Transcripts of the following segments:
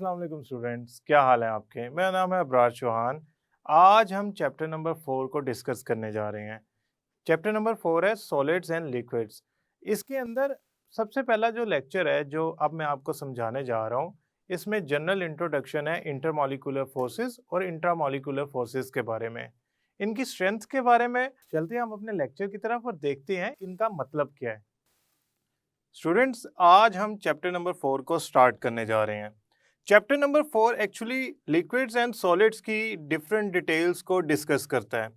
अस्सलाम वालेकुम स्टूडेंट्स, क्या हाल है आपके। मेरा नाम है अबरार चौहान। आज हम चैप्टर नंबर 4 को डिस्कस करने जा रहे हैं। चैप्टर नंबर 4 है सॉलिड्स एंड लिक्विड्स। इसके अंदर सबसे पहला जो लेक्चर है जो अब मैं आपको समझाने जा रहा हूँ, इसमें जनरल इंट्रोडक्शन है इंटरमॉलिक्यूलर फोर्सेस और इंट्रामॉलिक्यूलर फोर्सेस के बारे में, इनकी स्ट्रेंथ के बारे में। चलते हैं हम अपने लेक्चर की तरफ और देखते हैं इनका मतलब क्या है। स्टूडेंट्स, आज हम चैप्टर नंबर 4 को स्टार्ट करने जा रहे हैं। Chapter number 4 actually liquids and solids की डिफरेंट डिटेल्स को डिस्कस करता है।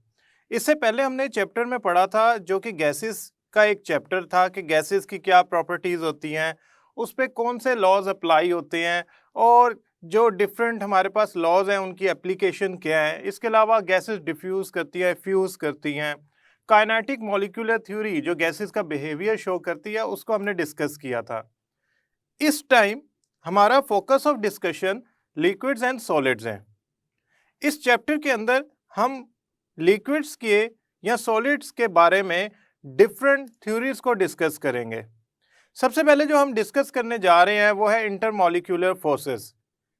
इससे पहले हमने चैप्टर में पढ़ा था जो कि गैसेस का एक चैप्टर था कि गैसेस की क्या प्रॉपर्टीज होती हैं, उस पे कौन से लॉज अप्लाई होते हैं और जो डिफरेंट हमारे पास लॉज हैं उनकी एप्लीकेशन क्या है। इसके अलावा गैसेस डिफ्यूज करती हैं, फ्यूज करती हैं। काइनेटिक मॉलिक्यूलर थ्योरी जो गैसेस का बिहेवियर शो करती है उसको हमने डिस्कस किया था। इस टाइम हमारा focus of discussion liquids and solids है। इस चैप्टर के अंदर हम लिक्विड्स के या सॉलिड्स के बारे में डिफरेंट थ्योरीज को डिस्कस करेंगे। सबसे पहले जो हम डिस्कस करने जा रहे हैं वो है इंटरमॉलिक्यूलर फोर्सेस,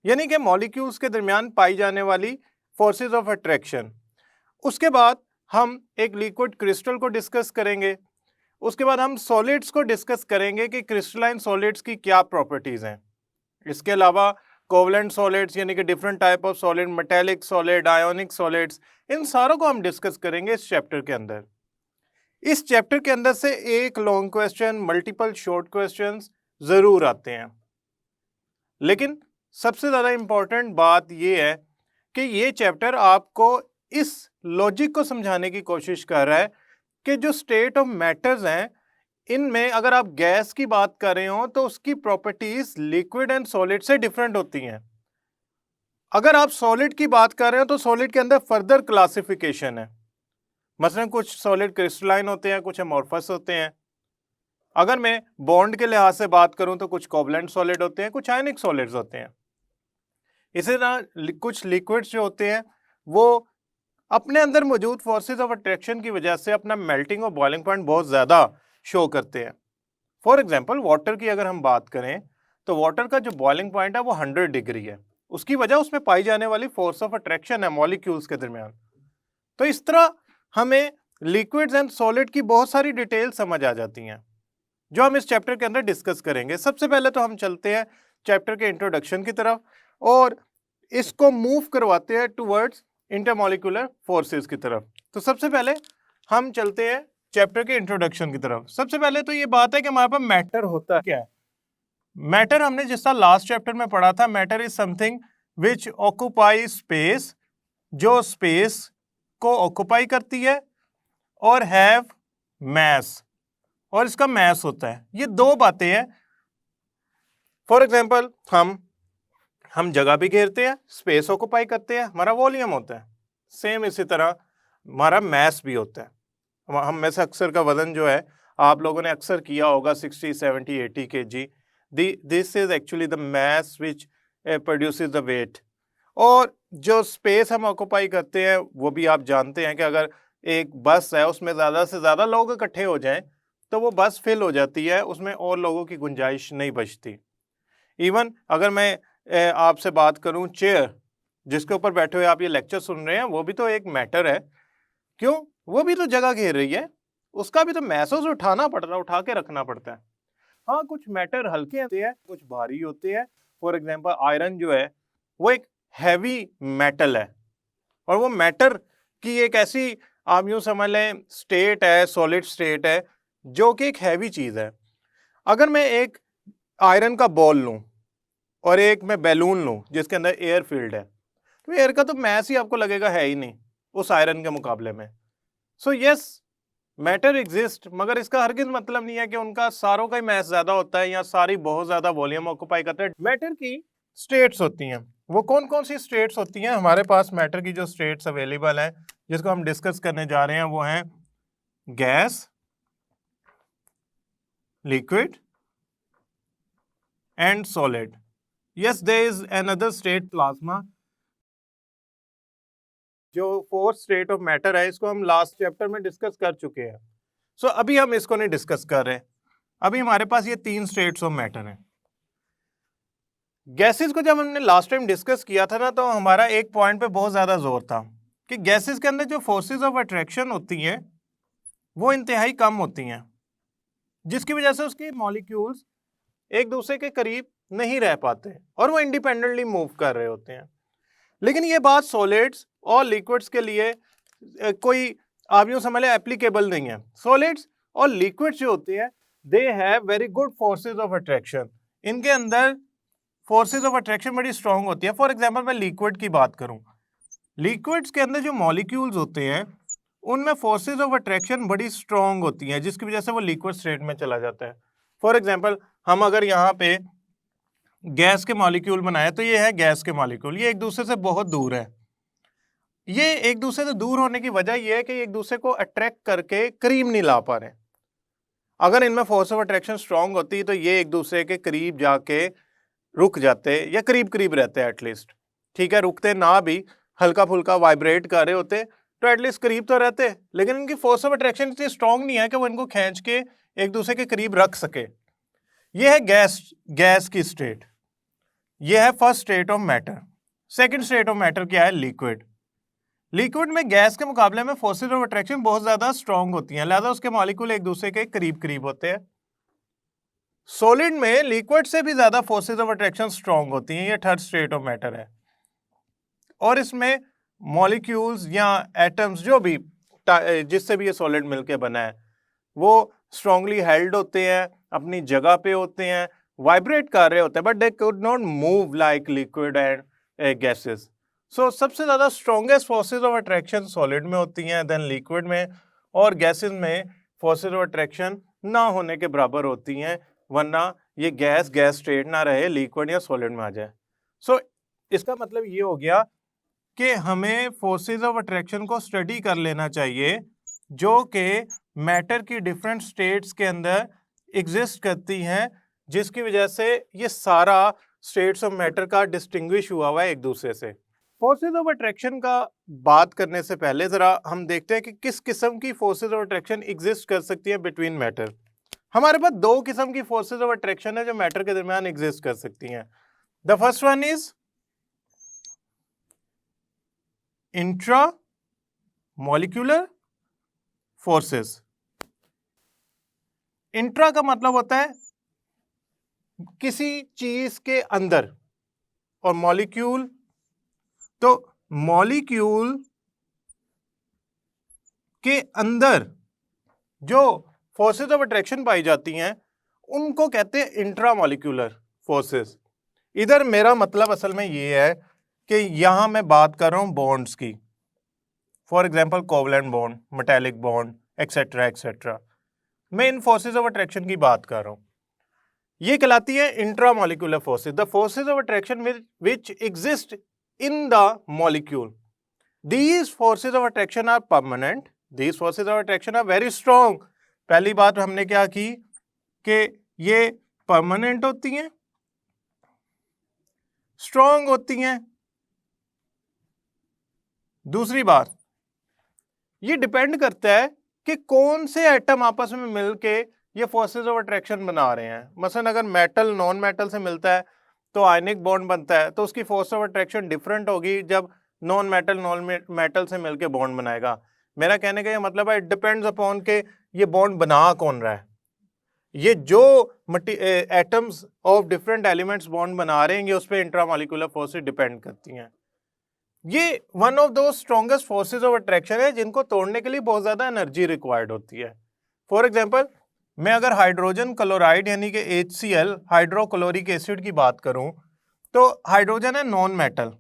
यानी कि मॉलिक्यूल्स के दरमियान पाई जाने वाली फोर्सेस ऑफ अट्रैक्शन। उसके बाद हम एक लिक्विड क्रिस्टल को डिस्कस करेंगे। उसके बाद हम सॉलिड्स को डिस्कस करेंगे कि क्रिस्टलाइन सॉलिड्स की क्या प्रॉपर्टीज हैं। इसके अलावा कोवलेंट सॉलिड्स यानी कि different type of solid, metallic solid, ionic solids, इन सारों को हम डिस्कस करेंगे इस चैप्टर के अंदर। इस चैप्टर के अंदर से एक long question, multiple short questions जरूर आते हैं, लेकिन सबसे ज्यादा इंपॉर्टेंट बात यह है कि ये चैप्टर आपको इस लॉजिक को समझाने की कोशिश कर रहा है कि जो स्टेट ऑफ मैटर्स हैं इनमें अगर आप गैस की बात कर रहे हो तो उसकी प्रॉपर्टीज लिक्विड एंड सॉलिड से डिफरेंट होती हैं। अगर आप सॉलिड की बात कर रहे हो तो सॉलिड के अंदर फर्दर क्लासिफिकेशन है। मसलन कुछ सॉलिड क्रिस्टलाइन होते हैं, कुछ अमोर्फस होते हैं। अगर मैं बॉन्ड के लिहाज से बात करूं तो कुछ कोवलेंट सॉलिड होते हैं, कुछ आयनिक सॉलिड्स होते हैं। इसी तरह कुछ लिक्विड्स जो होते हैं वो अपने अंदर मौजूद फोर्सेस ऑफ अट्रैक्शन की वजह से अपना मेल्टिंग और बॉइलिंग पॉइंट बहुत ज़्यादा शो करते हैं। फॉर एग्जांपल वाटर की अगर हम बात करें तो वाटर का जो बॉइलिंग पॉइंट है वो 100 डिग्री है। उसकी वजह उसमें पाई जाने वाली फोर्स ऑफ अट्रैक्शन है मॉलिक्यूल्स के दरमियान। तो इस तरह हमें लिक्विड्स एंड सॉलिड की बहुत सारी डिटेल समझ आ जाती हैं जो हम इस चैप्टर के अंदर डिस्कस करेंगे। सबसे पहले तो हम चलते हैं चैप्टर के इंट्रोडक्शन की तरफ और इसको मूव करवाते हैं टुवर्ड्स इंटरमॉलिक्यूलर फोर्सेस की तरफ। तो सबसे पहले हम चलते हैं चैप्टर के इंट्रोडक्शन की तरफ। सबसे पहले तो ये बात है कि हमारे पास मैटर होता है क्या है। मैटर हमने जिस तरह लास्ट चैप्टर में पढ़ा था, matter is something which occupy space, जो स्पेस को ऑक्यूपाई करती है और हैव मैस, और इसका मैस होता है। ये दो बातें हैं। फॉर एग्जाम्पल हम जगह भी घेरते हैं, स्पेस ऑक्यूपाई करते हैं, हमारा वॉल्यूम होता है। सेम इसी तरह हमारा मैस भी होता है। हम में से अक्सर का वजन जो है आप लोगों ने अक्सर किया होगा 60, 70, 80 kg। This is actually the mass which produces the weight. और जो स्पेस हम ऑक्यूपाई करते हैं वो भी आप जानते हैं कि अगर एक बस है उसमें ज़्यादा से ज़्यादा लोग इकट्ठे हो जाएं तो वो बस फिल हो जाती है, उसमें और लोगों की गुंजाइश नहीं बचती। इवन अगर मैं आपसे बात करूं, चेयर जिसके ऊपर बैठे हुए आप ये लेक्चर सुन रहे हैं वो भी तो एक मैटर है। क्यों? वो भी तो जगह घेर रही है, उसका भी तो महसूस उठाना पड़ रहा है, उठा के रखना पड़ता है। हाँ, कुछ मैटर हल्के होते हैं, कुछ भारी होते हैं। फॉर एग्जाम्पल आयरन जो है वो एक हैवी मेटल है और वो मैटर की एक ऐसी, आप यूं समझ लें, स्टेट है, सॉलिड स्टेट है जो कि एक हैवी चीज है। अगर मैं एक आयरन का बॉल लूं और एक मैं बैलून लूं जिसके अंदर एयर फील्ड है, तो एयर का तो मैस ही आपको लगेगा है ही नहीं उस आयरन के मुकाबले में। सो यस, मैटर एग्जिस्ट, मगर इसका हरगिज मतलब नहीं है कि उनका सारों का ही मैस ज्यादा होता है या सारी बहुत ज्यादा वॉल्यूम ऑक्यूपाई करते हैं। मैटर की स्टेट्स होती हैं। वो कौन कौन सी स्टेट्स होती हैं हमारे पास? मैटर की जो स्टेट्स अवेलेबल हैं जिसको हम डिस्कस करने जा रहे हैं वो हैं gas, liquid and solid. Yes, there is another state, plasma, जो फोर्थ स्टेट ऑफ मैटर है। इसको हम लास्ट चैप्टर में डिस्कस कर चुके हैं। सो अभी हम इसको नहीं डिस्कस कर रहे। अभी हमारे पास ये तीन स्टेट्स ऑफ मैटर हैं। गैसेस को जब हमने लास्ट टाइम डिस्कस किया था ना, तो हमारा एक पॉइंट पे बहुत ज़्यादा जोर था कि गैसेस के अंदर जो फोर्सेस ऑफ अट्रैक्शन होती हैं वो इंतहाई कम होती हैं, जिसकी वजह से उसके मॉलिक्यूल्स एक दूसरे के करीब नहीं रह पाते और वो इंडिपेंडेंटली मूव कर रहे होते हैं। लेकिन ये बात सॉलिड्स और लिक्विड्स के लिए कोई आप यूँ समझ लें एप्लीकेबल नहीं है। सॉलिड्स और लिक्विड्स जो होते हैं they have very good forces of attraction, इनके अंदर फोर्सेस ऑफ अट्रैक्शन बड़ी स्ट्रांग होती है। फॉर एग्जांपल मैं लिक्विड की बात करूं, लिक्विड्स के अंदर जो मॉलिक्यूल्स होते हैं उनमें फोर्सेस ऑफ अट्रैक्शन बड़ी स्ट्रांग होती हैं, जिसकी वजह से वो लिक्विड स्टेट में चला जाता है। फॉर एग्जांपल हम अगर यहाँ पे गैस के मॉलिक्यूल बनाए तो ये है गैस के मॉलिक्यूल, ये एक दूसरे से बहुत दूर है। ये एक दूसरे से दूर होने की वजह यह है कि एक दूसरे को अट्रैक्ट करके करीब नहीं ला पा रहे। अगर इनमें फोर्स ऑफ अट्रैक्शन स्ट्रांग होती तो ये एक दूसरे के करीब जाके रुक जाते या करीब करीब रहते एटलीस्ट, ठीक है, रुकते ना भी, हल्का फुल्का वाइब्रेट कर रहे होते तो एटलीस्ट करीब तो रहते। लेकिन इनकी फोर्स ऑफ अट्रैक्शन इतनी स्ट्रांग नहीं है कि वो इनको खींच के एक दूसरे के करीब रख सके। ये है गैस की स्टेट, ये है first state of matter. Second state of matter क्या है? लिक्विड। लिक्विड में गैस के मुकाबले में फोर्सेस ऑफ अट्रैक्शन बहुत ज्यादा स्ट्रांग होती हैं, लिहाजा उसके मॉलिक्यूल एक दूसरे के करीब करीब होते हैं। सॉलिड में लिक्विड से भी ज्यादा फोर्सेस ऑफ अट्रैक्शन स्ट्रांग होती हैं, ये थर्ड स्टेट ऑफ मैटर है। और इसमें मॉलिक्यूल्स या एटम्स जो भी जिससे भी ये सॉलिड मिलके बना है वो स्ट्रांगली हेल्ड होते हैं, अपनी जगह पे होते हैं, वाइब्रेट कर रहे होते हैं, but they could not move like liquid and gases. So सबसे ज्यादा strongest forces of attraction solid में होती हैं, देन लिक्विड में, और गैसेस में फोर्सेस ऑफ अट्रैक्शन ना होने के बराबर होती हैं, वरना ये गैस स्टेट ना रहे, लिक्विड या सॉलिड में आ जाए। सो इसका मतलब ये हो गया कि हमें फोर्सेस ऑफ अट्रैक्शन को स्टडी कर लेना चाहिए जो कि मैटर की डिफरेंट स्टेट्स के अंदर एग्जिस्ट करती हैं, जिसकी वजह से ये सारा स्टेट्स ऑफ मैटर का डिस्टिंग्विश हुआ है एक दूसरे से। फोर्सेस ऑफ अट्रैक्शन का बात करने से पहले जरा हम देखते हैं कि किस किस्म की फोर्सेस ऑफ अट्रैक्शन एग्जिस्ट कर सकती है बिटवीन मैटर। हमारे पास दो किस्म की फोर्सेस ऑफ अट्रैक्शन है जो मैटर के दरमियान एग्जिस्ट कर सकती हैं। The first one is intra molecular forces. Intra का मतलब होता है किसी चीज के अंदर, और मॉलिक्यूल तो मॉलिक्यूल के अंदर जो फोर्सेस ऑफ अट्रैक्शन पाई जाती हैं उनको कहते हैं इंट्रा मॉलिक्यूलर फोर्सेस। इधर मेरा मतलब असल में ये है कि यहां मैं बात कर रहा हूं बॉन्ड्स की, for example covalent bond, metallic bond, etcetera etcetera. मैं इन फोर्सेस ऑफ अट्रैक्शन की बात कर रहा हूं, ये कहलाती है intra molecular forces, the forces of attraction which exist in the molecule. These forces of attraction are permanent. These forces of attraction are very strong. पहली बात हमने क्या की कि ये परमानेंट होती हैं, स्ट्रॉन्ग होती हैं। दूसरी बात, ये डिपेंड करता है कि कौन से एटम आपस में मिलके ये फोर्सेस ऑफ अट्रैक्शन बना रहे हैं। मसलन अगर मेटल नॉन मेटल से मिलता है तो आयनिक बॉन्ड बनता है, तो उसकी फोर्स ऑफ अट्रैक्शन डिफरेंट होगी जब नॉन मेटल से मिलके बॉन्ड बनाएगा। मेरा कहने का ये मतलब है, इट डिपेंड्स अपॉन के ये बॉन्ड बना कौन रहा है। ये जो atoms of different elements bond बना रहे हैं, उस पर इंट्रामॉलिक्यूलर फोर्सेस डिपेंड करती हैं। ये वन ऑफ दो स्ट्रॉन्गेस्ट फोर्सेस ऑफ अट्रैक्शन है जिनको तोड़ने के लिए बहुत ज्यादा एनर्जी रिक्वायर्ड होती है। फॉर एग्जाम्पल, मैं अगर हाइड्रोजन क्लोराइड यानी कि HCl हाइड्रोक्लोरिक एसिड की बात करूं, तो हाइड्रोजन है नॉन मेटल,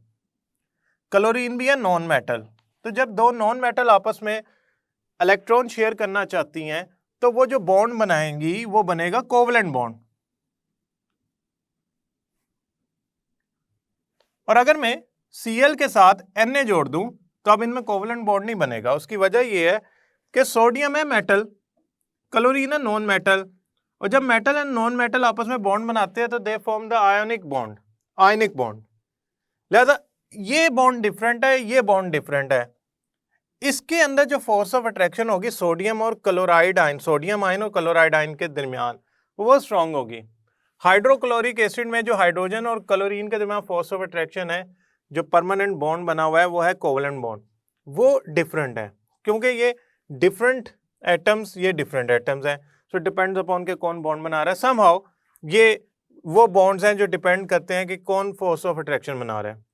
क्लोरीन भी है नॉन मेटल। तो जब दो नॉन मेटल आपस में इलेक्ट्रॉन शेयर करना चाहती हैं तो वो जो बॉन्ड बनाएंगी वो बनेगा कोवलेंट बॉन्ड। और अगर मैं Cl के साथ Na जोड़ दूं तो अब इनमें कोवलेंट बॉन्ड नहीं बनेगा। उसकी वजह ये है कि सोडियम है मेटल, क्लोरीन है नॉन मेटल, और जब मेटल एंड नॉन मेटल आपस में बॉन्ड बनाते हैं तो they form the ionic bond. लिहाजा ये बॉन्ड डिफरेंट है, ये बॉन्ड डिफरेंट है। इसके अंदर जो फोर्स ऑफ अट्रैक्शन होगी सोडियम और क्लोराइड आयन, सोडियम आयन और क्लोराइड आयन के दरमियान, वो स्ट्रांग होगी। हाइड्रोक्लोरिक एसिड में जो हाइड्रोजन और क्लोरीन के दरमियान फोर्स ऑफ अट्रैक्शन है, जो परमानेंट बॉन्ड बना हुआ है, वो है कोवलेंट बॉन्ड। वो डिफरेंट है क्योंकि ये डिफरेंट एटम्स, ये डिफरेंट एटम्स हैं, सो डिपेंड्स अपॉन के कौन बॉन्ड बना रहा है। समहाउ ये वो बॉन्ड्स हैं जो डिपेंड करते हैं कि कौन फोर्स ऑफ अट्रैक्शन बना रहा है।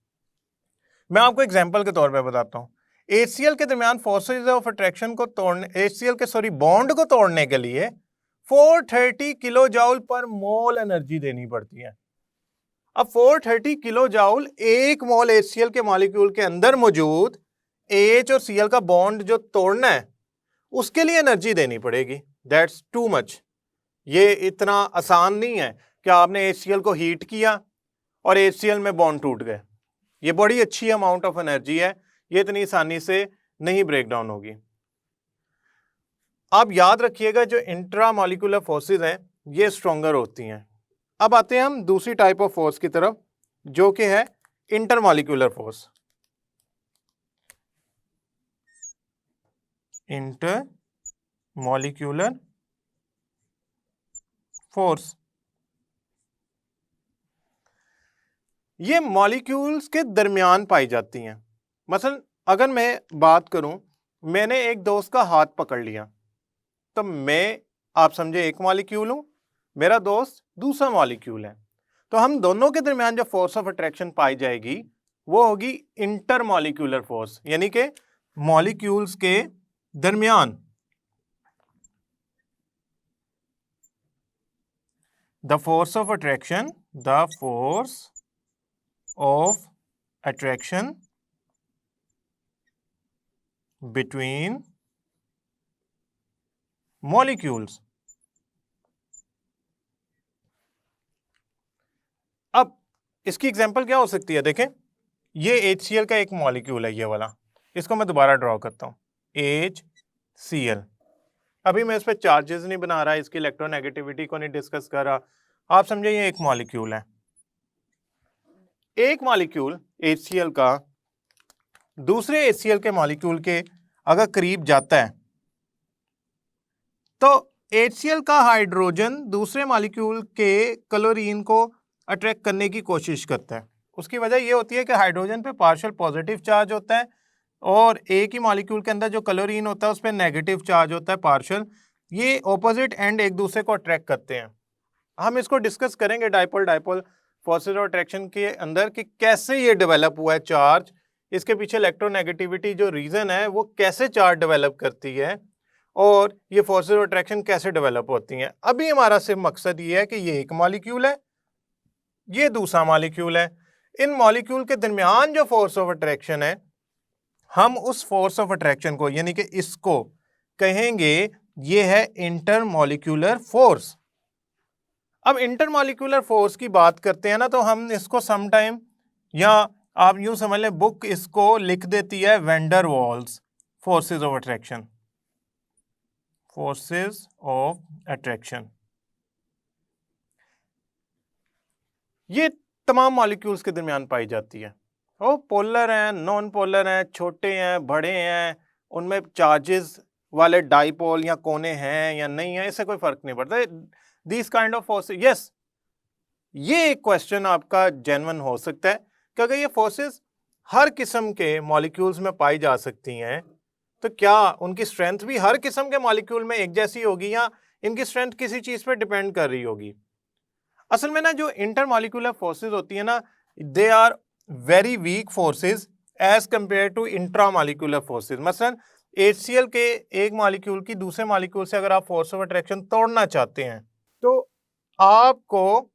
मैं आपको एग्जांपल के तौर पे बताता हूँ। HCl के दरमियान फोर्सेज ऑफ अट्रैक्शन को तोड़ने, HCl के बॉन्ड को तोड़ने के लिए 430 किलो जाउल पर मोल एनर्जी देनी पड़ती है। अब 430 किलो जाउल एक मोल HCl के मॉलिक्यूल के अंदर मौजूद H और Cl का बॉन्ड जो तोड़ना है, उसके लिए एनर्जी देनी पड़ेगी। That's too much. ये इतना आसान नहीं है कि आपने HCl को हीट किया और HCl में बॉन्ड टूट गए। ये बड़ी अच्छी अमाउंट ऑफ एनर्जी है, ये इतनी आसानी से नहीं ब्रेक डाउन होगी। आप याद रखिएगा जो इंट्रा मॉलिक्यूलर फोर्सेस हैं ये स्ट्रॉन्गर होती हैं। अब आते हैं हम दूसरी टाइप ऑफ फोर्स की तरफ, जो कि है इंटरमॉलिक्यूलर फोर्स। इंटरमॉलिक्यूलर फोर्स, ये मॉलिक्यूल्स के दरमियान पाई जाती हैं। मसलन अगर मैं बात करूं, मैंने एक दोस्त का हाथ पकड़ लिया, तो मैं, आप समझे, एक मॉलिक्यूल हूं, मेरा दोस्त दूसरा मॉलिक्यूल है, तो हम दोनों के दरमियान जो फोर्स ऑफ अट्रैक्शन पाई जाएगी वो होगी इंटरमॉलिक्यूलर फोर्स, यानी कि मॉलिक्यूल्स के दरमियान the force of attraction, the force of attraction between molecules। अब इसकी एग्जांपल क्या हो सकती है? देखें, ये HCl का एक मॉलिक्यूल है, ये वाला, इसको मैं दोबारा ड्रॉ करता हूं, HCl। अभी मैं इस पर चार्जेस नहीं बना रहा, इसकी इलेक्ट्रोनेगेटिविटी को नहीं डिस्कस कर रहा, आप समझे ये एक मॉलिक्यूल है। एक मॉलिक्यूल HCl का दूसरे HCl के मॉलिक्यूल के अगर करीब जाता है, तो HCl का हाइड्रोजन दूसरे मॉलिक्यूल के क्लोरीन को अट्रैक्ट करने की कोशिश करता है। उसकी वजह यह होती है कि हाइड्रोजन पे पार्शियल पॉजिटिव चार्ज होता है और एक ही मॉलिक्यूल के अंदर जो क्लोरीन होता है उस पर नेगेटिव चार्ज होता है, पार्शियल। ये ऑपोजिट एंड एक दूसरे को अट्रैक्ट करते हैं। हम इसको डिस्कस करेंगे dipole dipole forces of attraction के अंदर कि कैसे ये डेवलप हुआ है चार्ज, इसके पीछे इलेक्ट्रोनेगेटिविटी जो रीजन है वो कैसे चार्ज डेवलप करती है और ये फोर्सेस ऑफ अट्रैक्शन कैसे डेवलप होती हैं। अभी हमारा सिर्फ मकसद ये है कि ये एक मॉलिक्यूल है, ये दूसरा मॉलिक्यूल है, इन मॉलिक्यूल के दरमियान जो फोर्स ऑफ अट्रैक्शन है, हम उस फोर्स ऑफ अट्रैक्शन को, यानी कि इसको कहेंगे ये है इंटरमॉलिक्यूलर फोर्स। अब इंटरमॉलिक्यूलर फोर्स की बात करते हैं ना, तो हम इसको समटाइम, या आप यूं समझ लें, बुक इसको लिख देती है van der Waals forces of attraction, forces of attraction. ये तमाम मॉलिक्यूल्स के दरमियान पाई जाती है। वो पोलर हैं, नॉन पोलर हैं, छोटे हैं, बड़े हैं, उनमें चार्जेस वाले डाइपोल या कोने हैं या नहीं है, इससे कोई फर्क नहीं पड़ता। This kind of forces, yes, ये एक क्वेश्चन आपका जेन्युइन हो सकता है कि अगर ये फोर्सेस हर किस्म के मॉलिक्यूल्स में पाई जा सकती हैं, तो क्या उनकी स्ट्रेंथ भी हर किस्म के मॉलिक्यूल में एक जैसी होगी या इनकी स्ट्रेंथ किसी चीज पर डिपेंड कर रही होगी? असल में ना, जो इंटरमॉलिक्यूलर फोर्सेस होती है ना, they are very weak forces as compare to intramolecular forces. मसलन HCl के एक मॉलिक्यूल की दूसरे मॉलिक्यूल से अगर आप फोर्स ऑफ अट्रैक्शन तोड़ना चाहते हैं, तो आपको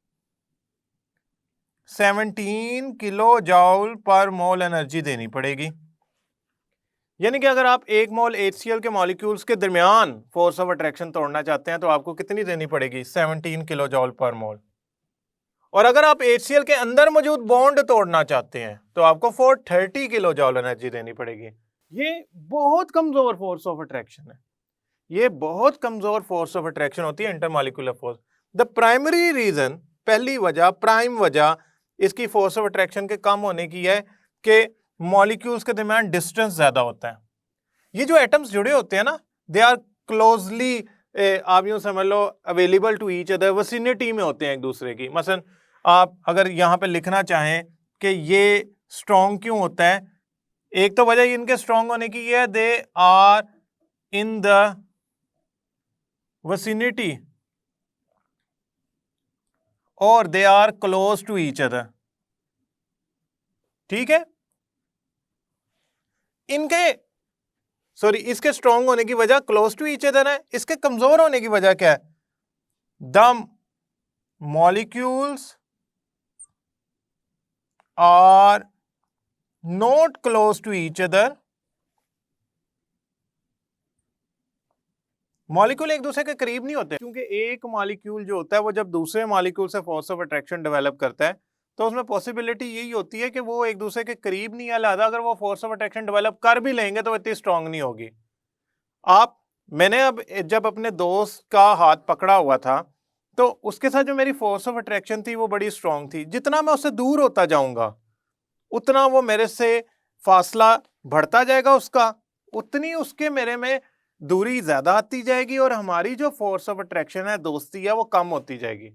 17 किलो जूल पर मोल एनर्जी देनी पड़ेगी। यानी कि अगर आप एक मोल HCl के मॉलिक्यूल्स के दरमियान फोर्स ऑफ अट्रैक्शन तोड़ना चाहते हैं, तो आपको कितनी देनी पड़ेगी? 17 किलो जूल पर मोल। और अगर आप HCl के अंदर मौजूद बॉन्ड तोड़ना चाहते हैं, तो आपको 430 किलो जूल एनर्जी देनी पड़ेगी। ये बहुत कमजोर फोर्स ऑफ अट्रैक्शन है, ये बहुत कमजोर फोर्स ऑफ अट्रैक्शन होती है intermolecular force. The primary reason, पहली वजह, प्राइम वजह इसकी फोर्स ऑफ अट्रैक्शन के कम होने की है कि मॉलिक्यूल्स के दरमियान डिस्टेंस ज्यादा होता है। ये जो एटम्स जुड़े होते हैं ना, दे आर क्लोजली आप यूं समझ लो available to each other, vicinity में होते हैं एक दूसरे की। मसलन आप अगर यहाँ पे लिखना चाहें कि ये स्ट्रॉन्ग क्यों होता है, एक तो वजह इनके स्ट्रॉन्ग होने की ये है, they are in the vicinity और they are close to each other. ठीक है, इसके स्ट्रॉन्ग होने की वजह क्लोज टू ईच अदर है। इसके कमजोर होने की वजह क्या है, the molecules are not close to each other. Molecule एक दूसरे के करीब नहीं होते, क्योंकि एक मॉलिक्यूल जो होता है वो जब दूसरे मॉलिक्यूल से फोर्स ऑफ अट्रैक्शन डेवलप करता है तो उसमें पॉसिबिलिटी यही होती है कि वो एक दूसरे के करीब नहीं है, लिहाजा अगर वो फोर्स ऑफ अट्रैक्शन डेवलप कर भी लेंगे तो इतनी स्ट्रांग नहीं होगी। मैंने अब जब अपने दोस्त का हाथ पकड़ा हुआ था तो उसके साथ जो मेरी फोर्स ऑफ अट्रैक्शन थी वो बड़ी स्ट्रांग थी। जितना मैं उससे दूर होता जाऊंगा उतना वो मेरे से फासला बढ़ता जाएगा, उसका उतनी उसके मेरे में दूरी ज्यादा आती जाएगी और हमारी जो फोर्स ऑफ अट्रैक्शन है, दोस्ती है, वो कम होती जाएगी।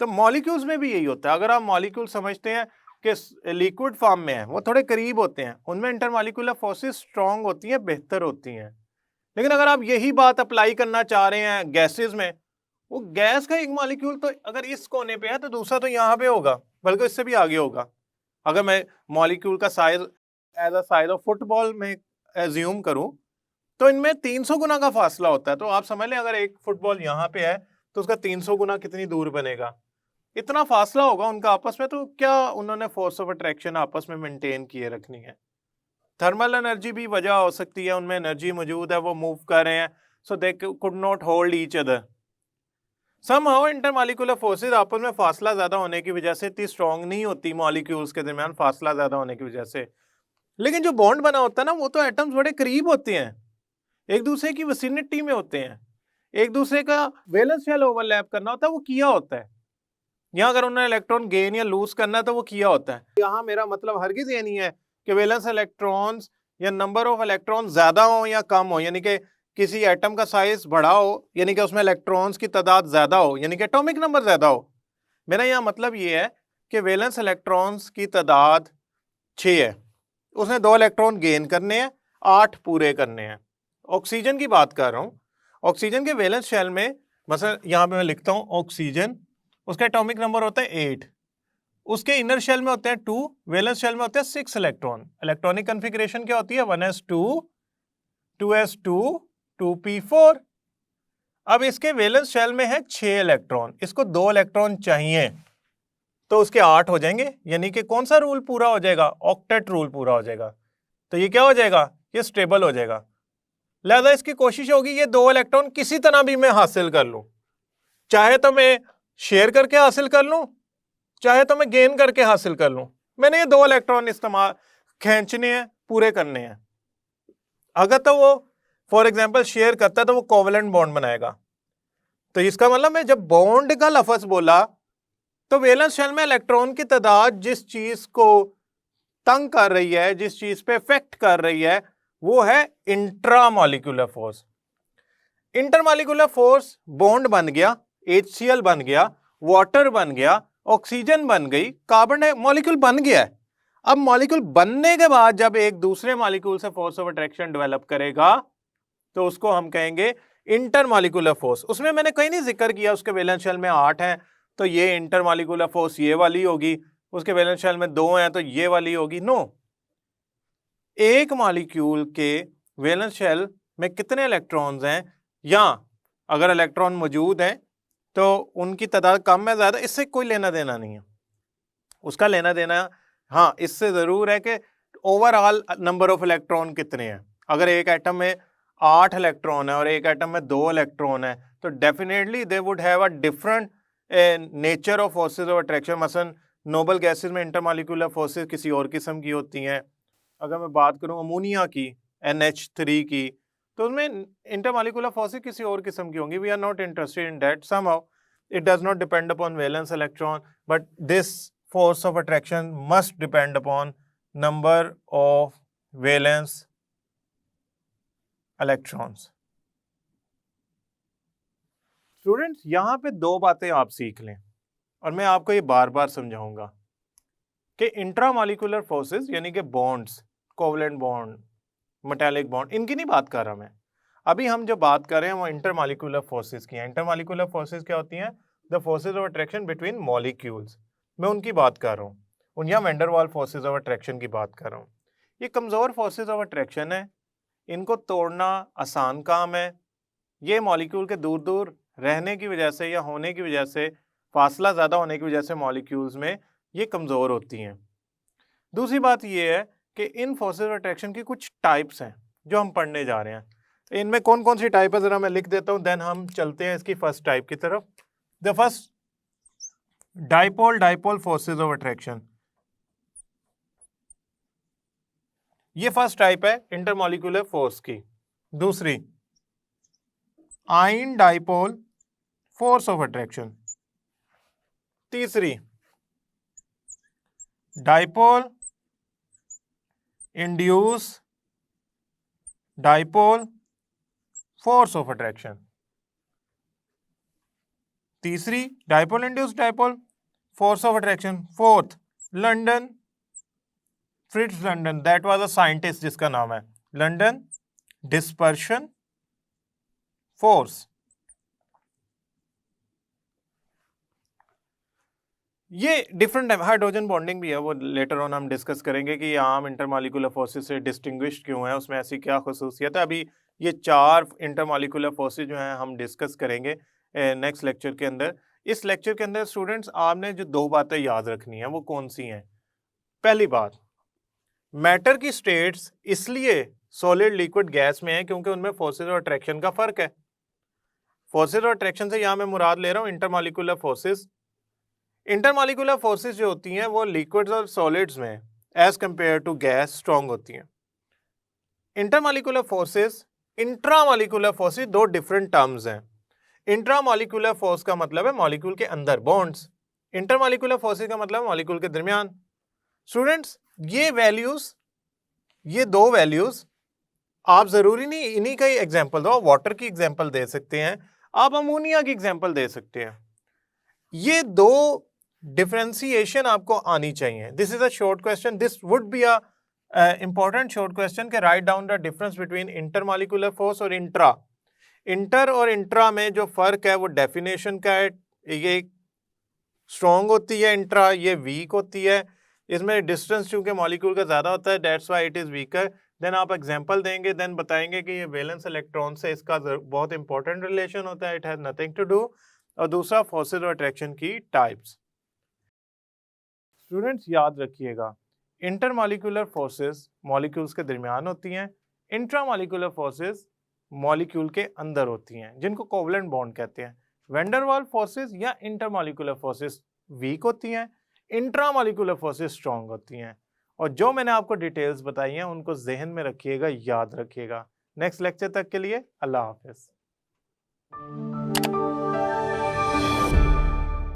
तो मॉलिक्यूल्स में भी यही होता है। अगर आप मॉलिक्यूल समझते हैं कि लिक्विड फॉर्म में है, वो थोड़े करीब होते हैं, उनमें इंटरमॉलिक्यूलर फोर्सेस स्ट्रांग होती हैं, बेहतर होती हैं। लेकिन अगर आप यही बात अप्लाई करना चाह रहे हैं गैसेस में, वो गैस का एक मॉलिक्यूल तो अगर इस कोने पे है तो दूसरा तो यहाँ पे होगा, बल्कि इससे भी आगे होगा। अगर मैं मॉलिक्यूल का size as a size of football में एज्यूम करूं तो इनमें 300 गुना का फासला होता है। तो आप समझ लें अगर एक फुटबॉल यहाँ पे है तो उसका 300 गुना कितनी दूर बनेगा, इतना फासला होगा उनका आपस में। तो क्या उन्होंने फोर्स ऑफ अट्रैक्शन आपस में मेंटेन किए रखनी है। थर्मल एनर्जी भी वजह हो सकती है, उनमें एनर्जी मौजूद है, वो मूव कर रहे हैं, so they could not hold each other. Somehow intermolecular forces आपस में फासला ज्यादा होने की वजह से इतनी स्ट्रांग नहीं होती, मॉलिक्यूल्स के दरमियान फासला ज्यादा होने की वजह से। लेकिन जो बॉन्ड बना होता है ना, वो तो एटम्स बड़े करीब होते हैं, एक दूसरे की विसिनिटी में होते हैं, एक दूसरे का वैलेंस शेल ओवरलैप करना होता है, वो किया होता है। यहाँ अगर उन्होंने इलेक्ट्रॉन गेन या लूज करना है तो वो किया होता है। यहाँ मेरा मतलब हरगिज ये नहीं है कि वैलेंस इलेक्ट्रॉन्स या नंबर ऑफ इलेक्ट्रॉन ज्यादा हो या कम हो, यानी कि किसी एटम का साइज बड़ा हो यानी कि उसमें इलेक्ट्रॉन्स की तादाद ज्यादा हो, यानी कि एटॉमिक नंबर ज्यादा हो। मेरा यहाँ मतलब ये है कि वैलेंस इलेक्ट्रॉन्स की तादाद 6 है, उसने 2 इलेक्ट्रॉन गेन करने हैं, 8 पूरे करने हैं। ऑक्सीजन की बात कर रहा हूँ, ऑक्सीजन के वैलेंस शेल में मतलब यहाँ पे मैं लिखता हूँ ऑक्सीजन, उसका एटॉमिक नंबर होता है 8, उसके इनर शेल में होते हैं 2, वैलेंस शेल में होते हैं 6 इलेक्ट्रॉन। इलेक्ट्रॉनिक कॉन्फ़िगरेशन क्या होती है, 1s2 2s2 2p4। अब इसके वैलेंस शेल में है 6 इलेक्ट्रॉन, इसको 2 इलेक्ट्रॉन चाहिए तो उसके 8 हो जाएंगे, यानी कि कौन सा रूल पूरा हो जाएगा, ऑक्टेट रूल पूरा हो जाएगा। तो ये क्या हो जाएगा, ये स्टेबल हो जाएगा। लिहाजा इसकी कोशिश होगी ये 2 इलेक्ट्रॉन किसी तरह भी मैं हासिल कर लूं, चाहे तो मैं शेयर करके हासिल कर लूं, चाहे तो मैं गेन करके हासिल कर लूं, मैंने ये 2 इलेक्ट्रॉन इस्तेमाल खींचने हैं, पूरे करने हैं। अगर तो वो फॉर एग्जांपल शेयर करता है तो वो कोवेलेंट बॉन्ड बनाएगा। तो इसका मतलब मैं जब बॉन्ड का लफ्ज बोला तो वैलेंस शेल में इलेक्ट्रॉन की तादाद जिस चीज को तंग कर रही है, जिस चीज पे इफेक्ट कर रही है, वो है intramolecular force. Intermolecular force bond बन गया, HCl बन गया, वाटर बन गया, ऑक्सीजन बन गई, कार्बन मॉलिक्यूल बन गया है। अब मॉलिक्यूल बनने के बाद जब एक दूसरे मॉलिक्यूल से फोर्स ऑफ अट्रैक्शन डेवलप करेगा तो उसको हम कहेंगे इंटरमॉलिक्यूलर फोर्स। उसमें मैंने कहीं नहीं जिक्र किया उसके वैलेंस शेल में 8 है तो ये इंटरमॉलिक्यूलर फोर्स ये वाली होगी, उसके वैलेंस शेल में 2 है तो ये वाली होगी। नो, एक मॉलिक्यूल के वैलेंस शेल में कितने इलेक्ट्रॉन्स हैं या अगर इलेक्ट्रॉन मौजूद हैं तो उनकी तादाद कम है ज्यादा, इससे कोई लेना देना नहीं है। उसका लेना देना हाँ इससे जरूर है कि ओवरऑल नंबर ऑफ इलेक्ट्रॉन कितने हैं। अगर एक एटम में 8 इलेक्ट्रॉन है और एक एटम में 2 इलेक्ट्रॉन है तो definitely they would have a different nature of forces of attraction. मसलन नोबल गैसेस में इंटरमॉलिक्यूलर फोर्सेस किसी और किस्म की होती हैं। अगर मैं बात करूं अमोनिया की, NH3 की, तो उसमें इंटरमॉलिक्यूलर फोर्सेस किसी और किस्म की होंगी। We are not interested in that, somehow it does not depend upon valence electron, but this force of attraction must depend upon number of valence electrons. Students यहाँ पे दो बातें आप सीख लें और मैं आपको ये बार बार समझाऊंगा कि इंट्रामॉलिक्यूलर फोर्सेस यानी कि bonds, covalent bond, metallic bond, इनकी नहीं बात कर रहा मैं। अभी हम जो बात कर रहे हैं वो इंटरमॉलिक्यूलर फोर्सेस की हैं। इंटरमॉलिक्यूलर फोर्सेस क्या होती हैं? The forces of attraction between molecules, मैं उनकी बात कर रहा हूँ। उन वैन डर वाल फोर्सेस ऑफ अट्रैक्शन की बात कर रहा हूँ। ये कमज़ोर फोर्सेस ऑफ अट्रैक्शन है, इनको तोड़ना आसान काम है। ये मॉलिक्यूल के दूर दूर रहने की वजह से या होने की वजह से, फासला ज़्यादा होने की वजह से मॉलिक्यूल्स में ये कमज़ोर होती हैं। दूसरी बात ये है कि इन फोर्सेस ऑफ अट्रैक्शन की कुछ टाइप्स हैं जो हम पढ़ने जा रहे हैं। इनमें कौन कौन सी टाइप है ज़रा मैं लिख देता हूँ, देन हम चलते हैं इसकी फर्स्ट टाइप की तरफ। The first, dipole dipole forces of attraction. ये फर्स्ट टाइप है इंटरमॉलिक्यूलर फोर्स की। दूसरी, ion dipole force of attraction. तीसरी, dipole induce dipole force of attraction. तीसरी, dipole induce dipole force of attraction. Fourth, London, Fritz London, that was a scientist जिसका नाम है London dispersion force. ये different है। Hydrogen bonding भी है, वो लेटर ऑन हम डिस्कस करेंगे कि ये आम इंटरमॉलिक्यूलर फोर्सेस से डिस्टिंग्विश्ड क्यों है, उसमें ऐसी क्या खसूसियत है। अभी ये 4 इंटरमॉलिक्यूलर फोर्सेस जो हैं हम डिस्कस करेंगे नेक्स्ट लेक्चर के अंदर। इस लेक्चर के अंदर स्टूडेंट्स आपने जो 2 बातें याद रखनी है वो कौन सी हैं? पहली बात, मैटर की स्टेट्स इसलिए सॉलिड, लिक्विड, गैस में है क्योंकि उनमें फोर्सेस और अट्रैक्शन का फर्क है। फोर्सेस और अट्रैक्शन से यहाँ मैं मुराद ले रहा हूँ इंटरमॉलिक्यूलर फोर्सेस। इंटरमॉलिक्यूलर फोर्सेस जो होती हैं वो लिक्विड्स और सॉलिड्स में as compare to gas strong होती हैं। इंटरमॉलिक्यूलर फोर्सेस, इंट्रामॉलिक्यूलर फोर्सेस, दो डिफरेंट टर्म्स हैं। इंट्रामॉलिक्यूलर फोर्स का मतलब है मॉलिक्यूल के अंदर बॉन्ड्स, इंटरमॉलिक्यूलर फोर्सेस का मतलब मॉलिक्यूल के दरमियान। स्टूडेंट्स ये वैल्यूज, ये 2 वैल्यूज आप जरूरी नहीं इन्हीं का ही एग्जांपल दो, वाटर की एग्जांपल दे सकते हैं, आप अमोनिया की एग्जांपल दे सकते हैं। ये 2 डिफरेंशिएशन आपको आनी चाहिए। This is a short question, this would be a important short question के write down the difference between intermolecular force और इंट्रा। इंटर और इंट्रा में जो फर्क है वो डेफिनेशन का है, ये स्ट्रॉन्ग होती है इंट्रा, ये वीक होती है। इसमें डिस्टेंस चूंकि मॉलिक्यूल का ज्यादा होता है, that's why it is weaker. Then आप एग्जांपल देंगे, देन बताएंगे कि ये वैलेंस इलेक्ट्रॉन से इसका बहुत इंपॉर्टेंट रिलेशन होता है, it has nothing to do. और दूसरा, फोर्सेस और अट्रैक्शन की टाइप्स। स्टूडेंट्स याद रखिएगा, इंटरमॉलिक्यूलर फोर्सेस मॉलिक्यूल्स के दरमियान होती हैं, इंट्रामॉलिक्यूलर फोर्सेस मॉलिक्यूल के अंदर होती हैं, जिनको कोवलेंट बॉन्ड कहते हैं। वैन डर वाल फोर्सेस या इंटरमॉलिक्यूलर फोर्सेस वीक होती हैं, इंट्रामॉलिक्यूलर फोर्सेस स्ट्रॉन्ग होती हैं। और जो मैंने आपको डिटेल्स बताई हैं उनको जहन में रखिएगा, याद रखिएगा। नेक्स्ट लेक्चर तक के लिए अल्लाह हाफिज।